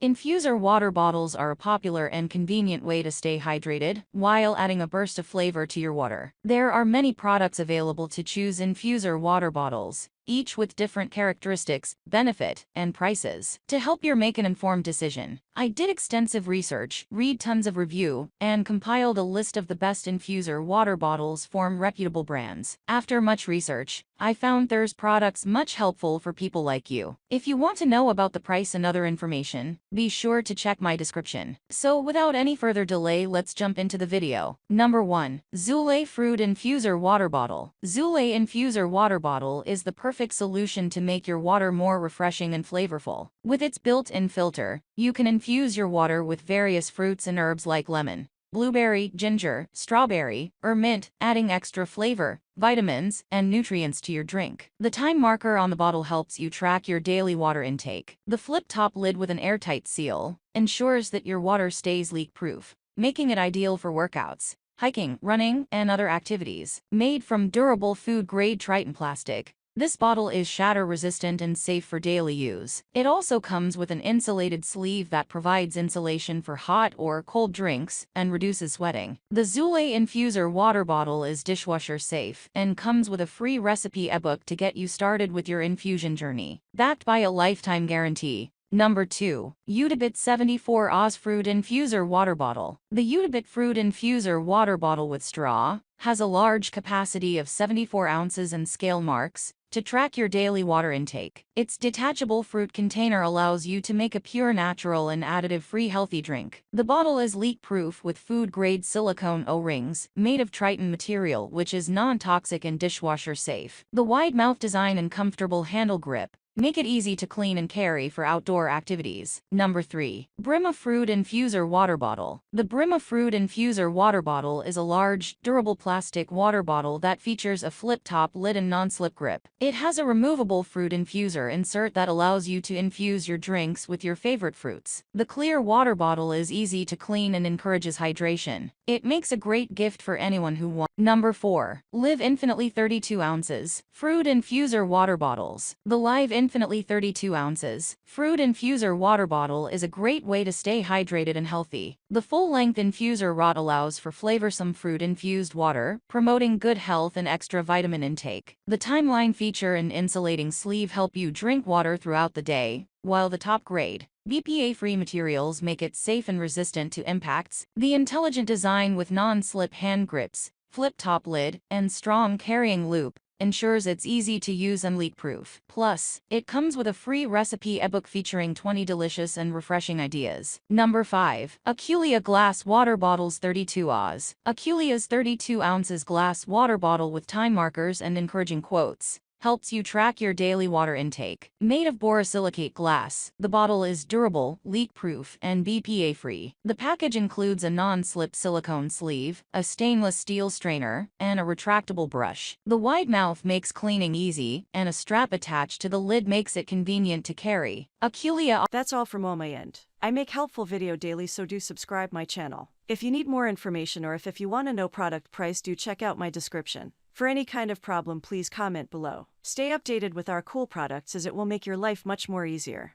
Infuser water bottles are a popular and convenient way to stay hydrated while adding a burst of flavor to your water. There are many products available to choose infuser water bottles, each with different characteristics, benefit, and prices. To help you make an informed decision, I did extensive research, read tons of review, and compiled a list of the best infuser water bottles from reputable brands. After much research, I found there's products much helpful for people like you. If you want to know about the price and other information, be sure to check my description. So without any further delay, let's jump into the video. Number 1. Zule Fruit Infuser Water Bottle. Zule Infuser Water Bottle is the perfect solution to make your water more refreshing and flavorful. With its built-in filter, you can infuse your water with various fruits and herbs like lemon, blueberry, ginger, strawberry, or mint, adding extra flavor, vitamins, and nutrients to your drink. The time marker on the bottle helps you track your daily water intake. The flip-top lid with an airtight seal ensures that your water stays leak-proof, making it ideal for workouts, hiking, running, and other activities. Made from durable food-grade Triton plastic, this bottle is shatter-resistant and safe for daily use. It also comes with an insulated sleeve that provides insulation for hot or cold drinks and reduces sweating. The Zule Infuser water bottle is dishwasher safe and comes with a free recipe ebook to get you started with your infusion journey. Backed by a lifetime guarantee. Number 2. Udibit 74 Oz Fruit Infuser Water Bottle. The Udibit Fruit Infuser Water Bottle with straw has a large capacity of 74 ounces and scale marks to track your daily water intake. Its detachable fruit container allows you to make a pure, natural, and additive-free healthy drink. The bottle is leak-proof with food-grade silicone O-rings made of Triton material, which is non-toxic and dishwasher safe. The wide mouth design and comfortable handle grip make it easy to clean and carry for outdoor activities. Number 3. Brima Fruit Infuser Water Bottle. The Brima Fruit Infuser Water Bottle is a large, durable plastic water bottle that features a flip-top lid and non-slip grip. It has a removable fruit infuser insert that allows you to infuse your drinks with your favorite fruits. The clear water bottle is easy to clean and encourages hydration. It makes a great gift for anyone who wants. Number 4. Live Infinitely 32 Ounces Fruit Infuser Water Bottles. The Live Infinitely 32 Ounces Fruit Infuser Water Bottle is a great way to stay hydrated and healthy. The full-length infuser rod allows for flavorsome fruit-infused water, promoting good health and extra vitamin intake. The timeline feature and insulating sleeve help you drink water throughout the day, while the top-grade, BPA-free materials make it safe and resistant to impacts. The intelligent design with non-slip hand grips, flip-top lid, and strong carrying loop ensures it's easy to use and leak-proof. Plus, it comes with a free recipe ebook featuring 20 delicious and refreshing ideas. Number 5. Aculia Glass Water Bottles 32 Oz. Aculia's 32 ounces glass water bottle with time markers and encouraging quotes helps you track your daily water intake. Made of borosilicate glass, the bottle is durable, leak-proof, and BPA-free. The package includes a non-slip silicone sleeve, a stainless steel strainer, and a retractable brush. The wide mouth makes cleaning easy, and a strap attached to the lid makes it convenient to carry. Aculia. That's all from my end. I make helpful video daily, so do subscribe my channel. If you need more information or if you want to know product price, do check out my description. For any kind of problem, please comment below. Stay updated with our cool products as it will make your life much more easier.